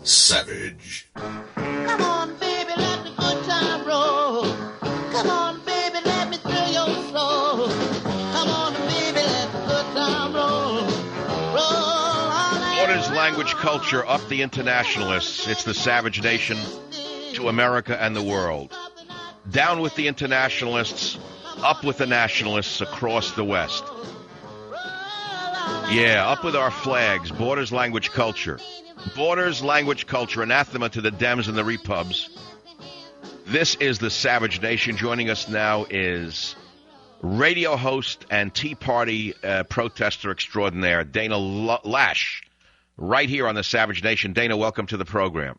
Savage. Come on, baby, let the good time roll. Come on, baby, let me thrill your soul. Come on, baby, let the good time roll. Roll all night. Borders, language, culture, up the internationalists. It's the Savage Nation to America and the world. Down with the internationalists, up with the nationalists across the West. Yeah, up with our flags. Borders, language, culture. Borders, language, culture. Anathema to the Dems and the Repubs. This is the Savage Nation. Joining us now is radio host and Tea Party protester extraordinaire, Dana Loesch, right here on the Savage Nation. Dana, welcome to the program.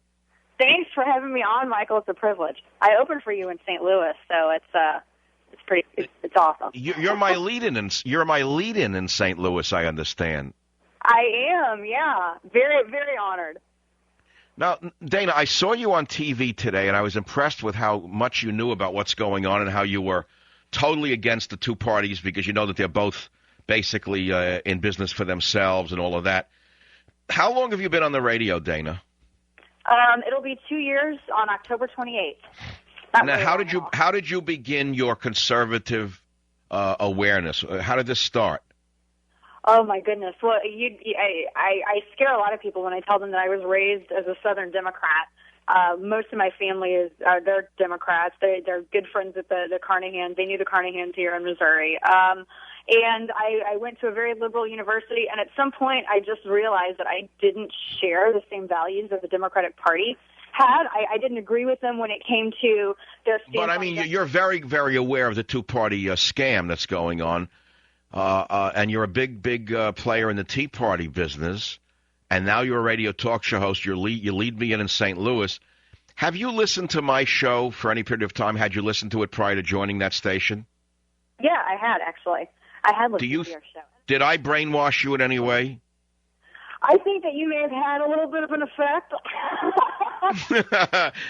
Thanks for having me on, Michael. It's a privilege. I opened for you in St. Louis, so it's awesome. You're my lead-in in St. Louis, I understand. I am, yeah. Very, very honored. Now, Dana, I saw you on TV today, and I was impressed with how much you knew about what's going on and how you were totally against the two parties because you know that they're both basically in business for themselves and all of that. How long have you been on the radio, Dana? It'll be 2 years on October 28th. Now, how did you begin your conservative awareness? How did this start? Oh my goodness! Well, I scare a lot of people when I tell them that I was raised as a Southern Democrat. Most of my family they're Democrats. They're good friends with the Carnahans. They knew the Carnahans here in Missouri. And I went to a very liberal university, and at some point I just realized that I didn't share the same values that the Democratic Party had. I didn't agree with them when it came to their stance. But I mean, you're very, very aware of the two-party scam that's going on, and you're a big player in the Tea Party business, and now you're a radio talk show host. You lead me in St. Louis. Have you listened to my show for any period of time? Had you listened to it prior to joining that station? Yeah, I had, actually. I had listened to your show. Did I brainwash you in any way? I think that you may have had a little bit of an effect.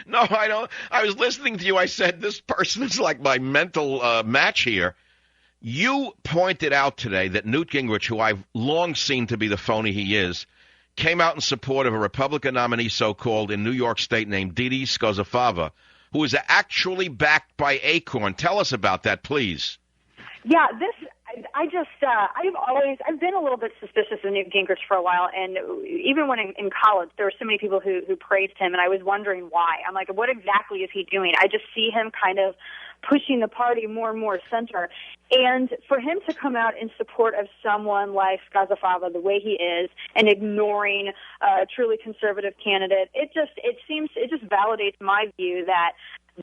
No, I don't. I was listening to you. I said, this person is like my mental match here. You pointed out today that Newt Gingrich, who I've long seen to be the phony he is, came out in support of a Republican nominee, so-called, in New York State named Didi Skozafava, who is actually backed by Acorn. Tell us about that, please. Yeah, I've been a little bit suspicious of Newt Gingrich for a while, and even when in college, there were so many people who praised him, and I was wondering why. I'm like, what exactly is he doing? I just see him kind of pushing the party more and more center. And for him to come out in support of someone like Skozafava the way he is and ignoring a truly conservative candidate, it just validates my view that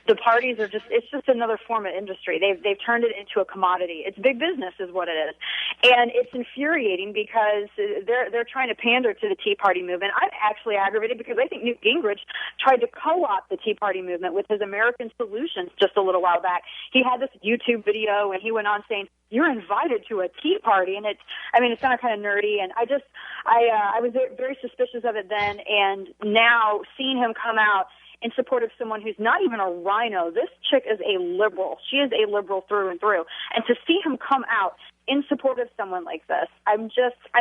the parties it's just another form of industry. They've turned it into a commodity. It's big business is what it is. And it's infuriating because they're trying to pander to the Tea Party movement. I'm actually aggravated because I think Newt Gingrich tried to co-opt the Tea Party movement with his American Solutions just a little while back. He had this YouTube video and he went on saying, "You're invited to a Tea Party," and it sounded kind of nerdy, and I was very suspicious of it then, and now seeing him come out in support of someone who's not even a rhino. This chick is a liberal. She is a liberal through and through. And to see him come out in support of someone like this, I'm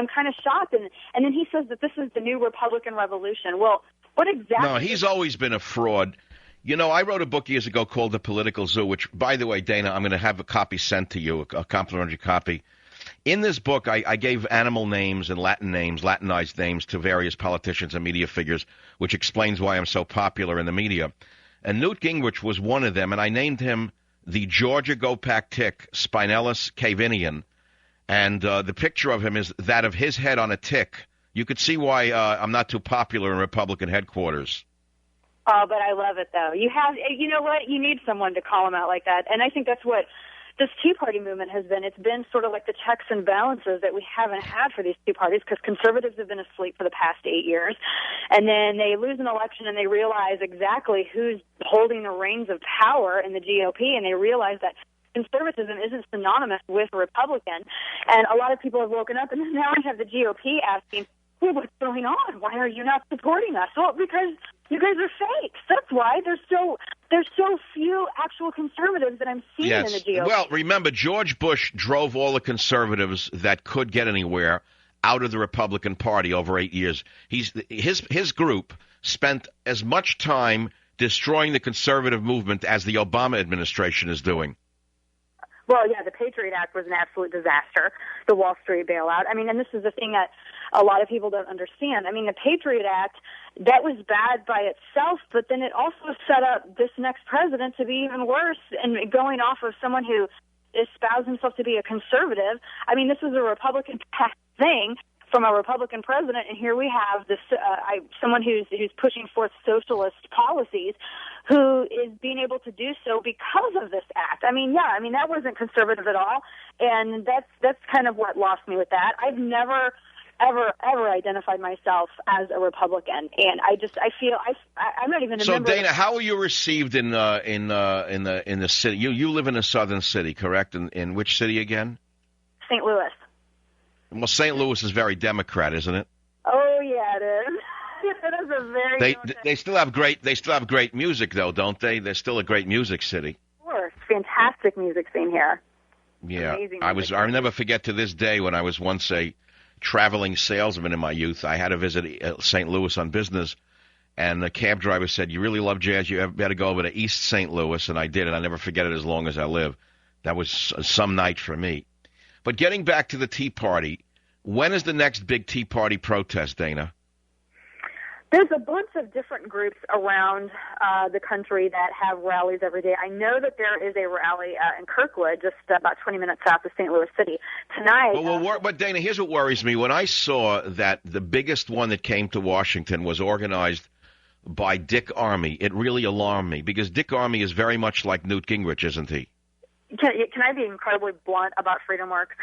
kind of shocked. And then he says that this is the new Republican revolution. Well, what exactly? No, he's always been a fraud. You know, I wrote a book years ago called The Political Zoo, which, by the way, Dana, I'm going to have a copy sent to you, a complimentary copy. In this book, I gave animal names and Latinized names to various politicians and media figures, which explains why I'm so popular in the media. And Newt Gingrich was one of them, and I named him the Georgia Gopak tick, Spinellus cavinian. And the picture of him is that of his head on a tick. You could see why I'm not too popular in Republican headquarters. Oh, but I love it, though. You know what? You need someone to call him out like that. And I think that's what this Tea Party movement has been. It's been sort of like the checks and balances that we haven't had for these two parties because conservatives have been asleep for the past 8 years. And then they lose an election and they realize exactly who's holding the reins of power in the GOP, and they realize that conservatism isn't synonymous with Republican. And a lot of people have woken up, and now we have the GOP asking, "Well, what's going on? Why are you not supporting us?" Well, because you guys are fakes. That's why there's so few actual conservatives that I'm seeing in the GOP. Well, remember, George Bush drove all the conservatives that could get anywhere out of the Republican Party over 8 years. His group, spent as much time destroying the conservative movement as the Obama administration is doing. Well, yeah, the Patriot Act was an absolute disaster, the Wall Street bailout. I mean, and this is the thing that a lot of people don't understand. I mean, the Patriot Act, that was bad by itself, but then it also set up this next president to be even worse, and going off of someone who espoused himself to be a conservative. I mean, this is a Republican-passed thing from a Republican president, and here we have this someone who's pushing forth socialist policies, who is being able to do so because of this act. I mean, yeah, I mean that wasn't conservative at all, and that's kind of what lost me with that. I've never ever identified myself as a Republican, and I feel I'm not even a member. So Dana, how are you received in the city? You live in a southern city, correct? In which city again? St. Louis. Well, St. Louis is very Democrat, isn't it? Oh yeah, it is. It is a very. They still have great music though, don't they? They're still a great music city. Of course, fantastic music scene here. Yeah, I never forget to this day when I was once a traveling salesman in my youth. I had to visit St. Louis on business, and the cab driver said, "You really love jazz? You better go over to East St. Louis," and I did, and I never forget it as long as I live. That was some night for me. But getting back to the Tea Party, when is the next big Tea Party protest, Dana? There's a bunch of different groups around the country that have rallies every day. I know that there is a rally in Kirkwood, just about 20 minutes south of St. Louis City. Tonight... But Dana, here's what worries me. When I saw that the biggest one that came to Washington was organized by Dick Armey, it really alarmed me, because Dick Armey is very much like Newt Gingrich, isn't he? Can I be incredibly blunt about Freedom Works?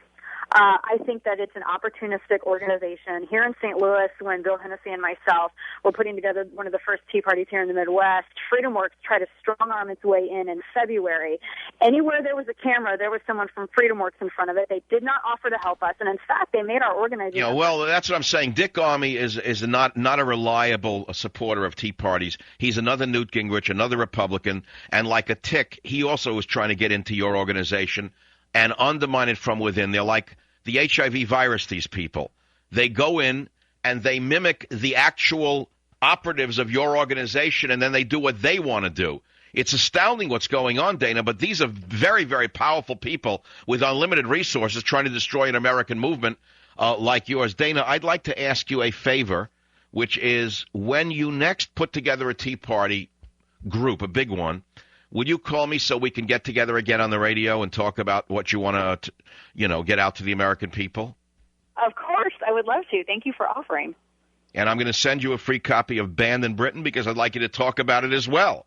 I think that it's an opportunistic organization. Here in St. Louis, when Bill Hennessy and myself were putting together one of the first Tea Parties here in the Midwest, Freedom Works tried to strong-arm its way in February. Anywhere there was a camera, there was someone from Freedom Works in front of it. They did not offer to help us, and in fact, they made our organization... Yeah, well, that's what I'm saying. Dick Armey is not a reliable supporter of Tea Parties. He's another Newt Gingrich, another Republican, and like a tick, he also was trying to get into your organization and undermine it from within. They're like the HIV virus, these people. They go in and they mimic the actual operatives of your organization, and then they do what they want to do. It's astounding what's going on, Dana, but these are very, very powerful people with unlimited resources trying to destroy an American movement like yours. Dana, I'd like to ask you a favor, which is when you next put together a Tea Party group, a big one, would you call me so we can get together again on the radio and talk about what you want to, get out to the American people? Of course. I would love to. Thank you for offering. And I'm going to send you a free copy of Banned in Britain because I'd like you to talk about it as well.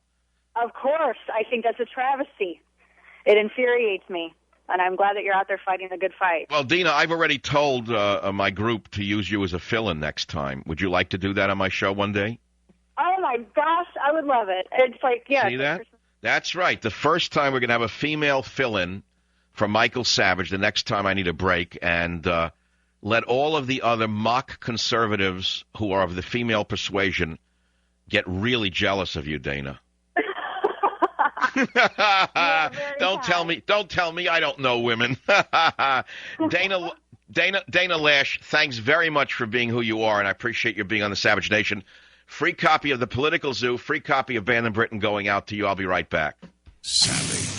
Of course. I think that's a travesty. It infuriates me, and I'm glad that you're out there fighting the good fight. Well, Dina, I've already told my group to use you as a fill-in next time. Would you like to do that on my show one day? Oh, my gosh. I would love it. It's like, yeah. See that? That's right. The first time we're going to have a female fill-in from Michael Savage. The next time I need a break. And let all of the other mock conservatives who are of the female persuasion get really jealous of you, Dana. Don't tell me I don't know women. Dana Loesch, thanks very much for being who you are, and I appreciate you being on the Savage Nation. Free copy of The Political Zoo, free copy of Banned in Britain going out to you. I'll be right back. Savage.